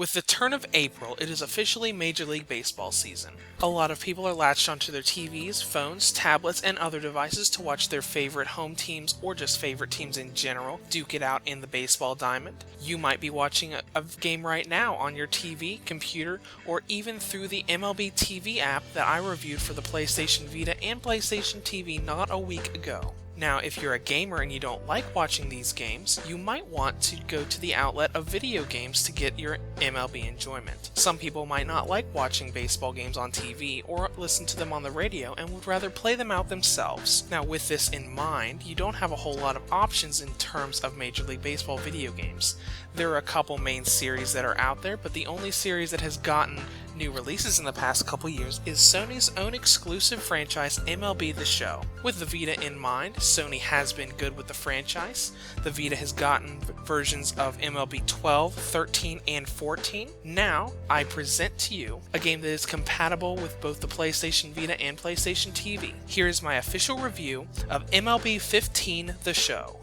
With the turn of April, it is officially Major League Baseball season. A lot of people are latched onto their TVs, phones, tablets, and other devices to watch their favorite home teams or just favorite teams in general duke it out in the baseball diamond. You might be watching a game right now on your TV, computer, or even through the MLB TV app that I reviewed for the PlayStation Vita and PlayStation TV not a week ago. Now, if you're a gamer and you don't like watching these games, you might want to go to the outlet of video games to get your MLB enjoyment. Some people might not like watching baseball games on TV or listen to them on the radio and would rather play them out themselves. Now, with this in mind, you don't have a whole lot of options in terms of Major League Baseball video games. There are a couple main series that are out there, but the only series that has gotten new releases in the past couple years is Sony's own exclusive franchise MLB The Show. With the Vita in mind, Sony has been good with the franchise. The Vita has gotten versions of MLB 12, 13, and 14. Now, I present to you a game that is compatible with both the PlayStation Vita and PlayStation TV. Here is my official review of MLB 15 The Show.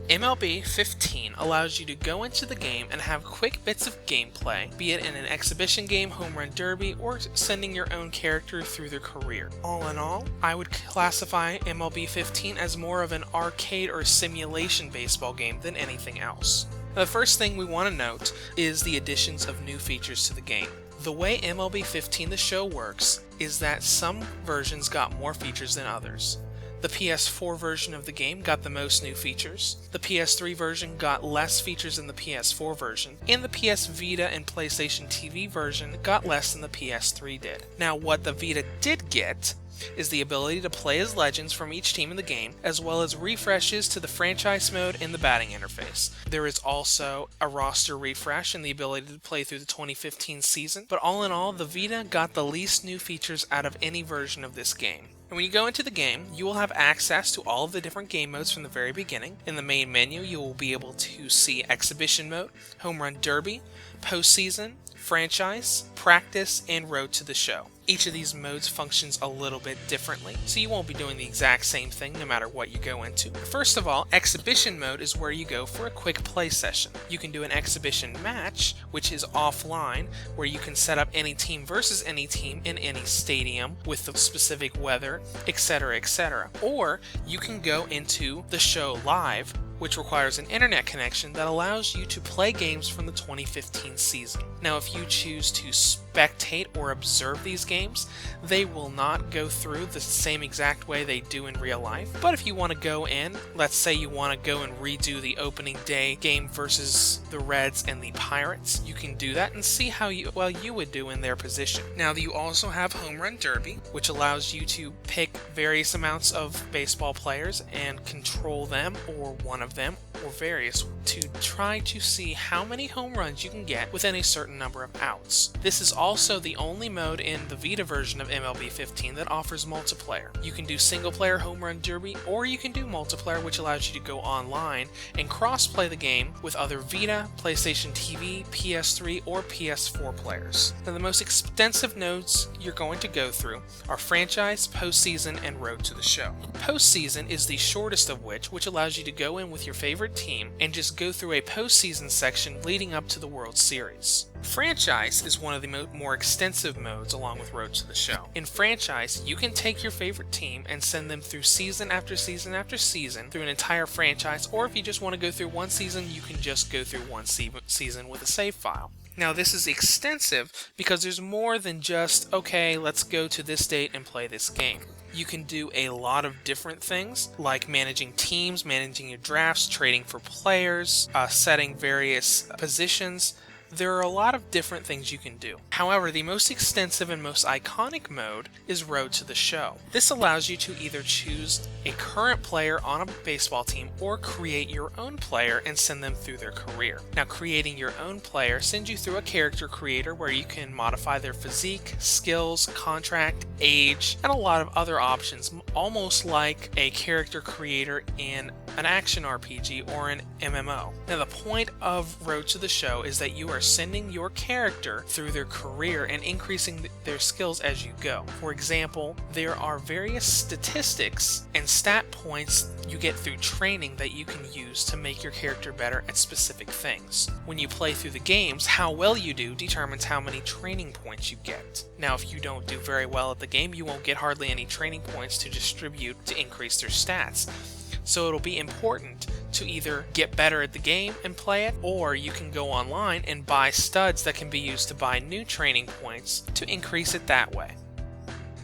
MLB 15 allows you to go into the game and have quick bits of gameplay, be it in an exhibition game, home run derby, or sending your own character through their career. All in all, I would classify MLB 15 as more of an arcade or simulation baseball game than anything else. Now, the first thing we want to note is the additions of new features to the game. The way MLB 15 The Show works is that some versions got more features than others. The PS4 version of the game got the most new features, the PS3 version got less features than the PS4 version, and the PS Vita and PlayStation TV version got less than the PS3 did. Now, what the Vita did get is the ability to play as legends from each team in the game, as well as refreshes to the franchise mode and the batting interface. There is also a roster refresh and the ability to play through the 2015 season, but all in all, the Vita got the least new features out of any version of this game. And when you go into the game, you will have access to all of the different game modes from the very beginning. In the main menu, you will be able to see Exhibition Mode, Home Run Derby, Postseason, Franchise, Practice, and Road to the Show. Each of these modes functions a little bit differently, so you won't be doing the exact same thing no matter what you go into. First of all, Exhibition Mode is where you go for a quick play session. You can do an exhibition match, which is offline, where you can set up any team versus any team in any stadium with the specific weather, etc., etc. Or you can go into the show live, which requires an internet connection that allows you to play games from the 2015 season. Now, if you choose to spectate or observe these games, they will not go through the same exact way they do in real life. But if you want to go in, let's say you want to go and redo the opening day game versus the Reds and the Pirates, you can do that and see how well you would do in their position. Now, you also have Home Run Derby, which allows you to pick various amounts of baseball players and control them, or one of them, or various, to try to see how many home runs you can get within a certain number of outs. This is also the only mode in the Vita version of MLB 15 that offers multiplayer. You can do single player Home Run Derby, or you can do multiplayer, which allows you to go online and cross-play the game with other Vita, PlayStation TV, PS3, or PS4 players. Now, the most extensive nodes you're going to go through are Franchise, Postseason, and Road to the Show. Postseason is the shortest of which allows you to go in with your favorite team and just go through a postseason section leading up to the World Series. Franchise is one of the more extensive modes along with Road to the Show. In Franchise, you can take your favorite team and send them through season after season after season through an entire franchise, or if you just want to go through one season, you can just go through one season with a save file. Now, this is extensive because there's more than just, okay, let's go to this date and play this game. You can do a lot of different things, like managing teams, managing your drafts, trading for players, setting various positions. There are a lot of different things you can do. However, the most extensive and most iconic mode is Road to the Show. This allows you to either choose a current player on a baseball team or create your own player and send them through their career. Now, creating your own player sends you through a character creator where you can modify their physique, skills, contract, age, and a lot of other options, almost like a character creator in an action RPG or an MMO. Now, the point of Road to the Show is that you are are sending your character through their career and increasing their skills as you go. For example, there are various statistics and stat points you get through training that you can use to make your character better at specific things. When you play through the games, how well you do determines how many training points you get. Now, if you don't do very well at the game, you won't get hardly any training points to distribute to increase their stats. So it'll be important to either get better at the game and play it, or you can go online and buy studs that can be used to buy new training points to increase it that way.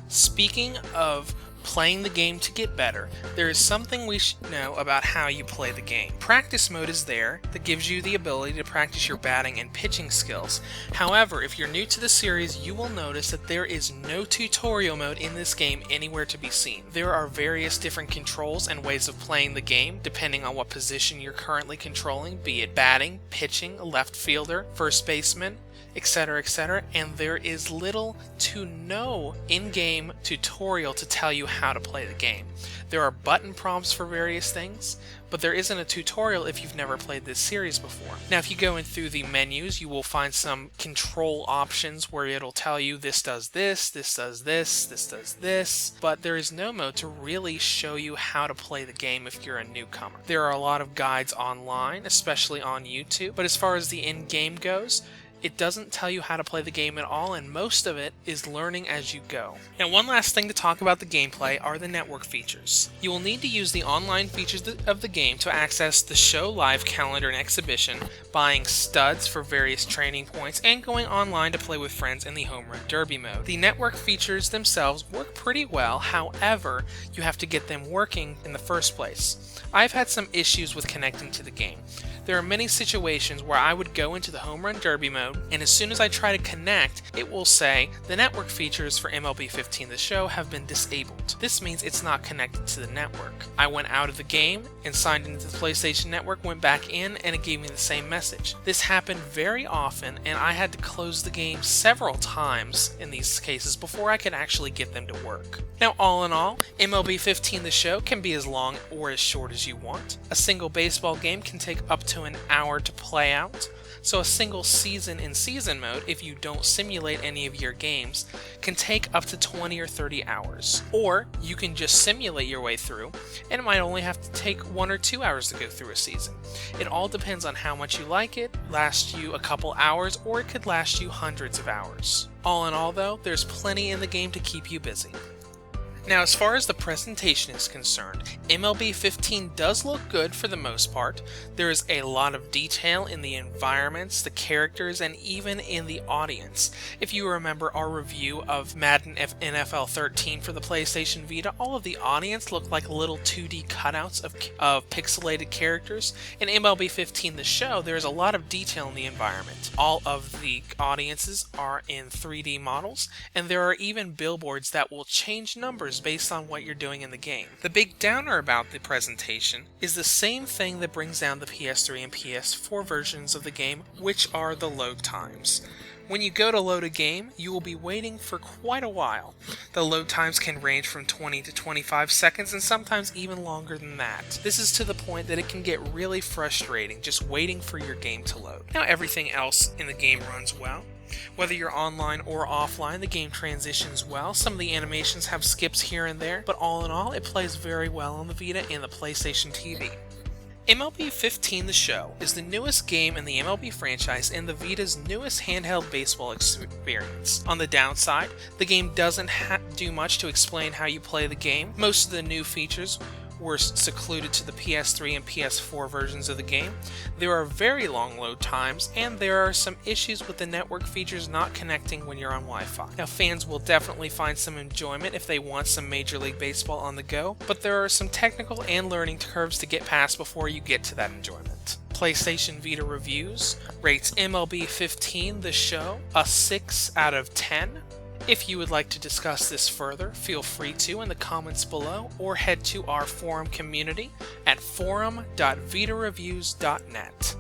Speaking of playing the game to get better, there is something we should know about how you play the game. Practice mode is there that gives you the ability to practice your batting and pitching skills. However, if you're new to the series, you will notice that there is no tutorial mode in this game anywhere to be seen. There are various different controls and ways of playing the game depending on what position you're currently controlling, be it batting, pitching, left fielder, first baseman, etc., and there is little to no in-game tutorial to tell you how to play the game. There are button prompts for various things, but there isn't a tutorial if you've never played this series before. Now, if you go in through the menus, you will find some control options where it'll tell you this does this, this does this, this does this, but there is no mode to really show you how to play the game if you're a newcomer. There are a lot of guides online, especially on YouTube, but as far as the in-game goes, it doesn't tell you how to play the game at all, and most of it is learning as you go. Now, one last thing to talk about the gameplay are the network features. You will need to use the online features of the game to access the show live calendar and exhibition, buying studs for various training points, and going online to play with friends in the home run derby mode. The network features themselves work pretty well, however, you have to get them working in the first place. I've had some issues with connecting to the game. There are many situations where I would go into the home run derby mode, and as soon as I try to connect, it will say the network features for MLB 15 The Show have been disabled. This means it's not connected to the network. I went out of the game and signed into the PlayStation Network, went back in, and it gave me the same message. This happened very often, and I had to close the game several times in these cases before I could actually get them to work. Now, all in all, MLB 15 The Show can be as long or as short as you want. A single baseball game can take up to an hour to play out, so a single season in season mode, if you don't simulate any of your games, can take up to 20 or 30 hours. Or you can just simulate your way through, and it might only have to take 1 or 2 hours to go through a season. It all depends on how much you like it, last you a couple hours, or it could last you hundreds of hours. All in all though, there's plenty in the game to keep you busy. Now, as far as the presentation is concerned, MLB 15 does look good for the most part. There is a lot of detail in the environments, the characters, and even in the audience. If you remember our review of Madden NFL 13 for the PlayStation Vita, all of the audience looked like little 2D cutouts of pixelated characters. In MLB 15 The Show, there is a lot of detail in the environment. All of the audiences are in 3D models, and there are even billboards that will change numbers based on what you're doing in the game. The big downer about the presentation is the same thing that brings down the PS3 and PS4 versions of the game, which are the load times. When you go to load a game, you will be waiting for quite a while. The load times can range from 20 to 25 seconds and sometimes even longer than that. This is to the point that it can get really frustrating just waiting for your game to load. Now, everything else in the game runs well. Whether you're online or offline, the game transitions well. Some of the animations have skips here and there, but all in all, it plays very well on the Vita and the PlayStation TV. MLB 15 The Show is the newest game in the MLB franchise and the Vita's newest handheld baseball experience. On the downside, the game doesn't do much to explain how you play the game. Most of the new features were secluded to the PS3 and PS4 versions of the game. There are very long load times, and there are some issues with the network features not connecting when you're on Wi-Fi. Now, fans will definitely find some enjoyment if they want some Major League Baseball on the go, but there are some technical and learning curves to get past before you get to that enjoyment. PlayStation Vita Reviews rates MLB 15 The Show a 6 out of 10. If you would like to discuss this further, feel free to in the comments below, or head to our forum community at forum.vitareviews.net.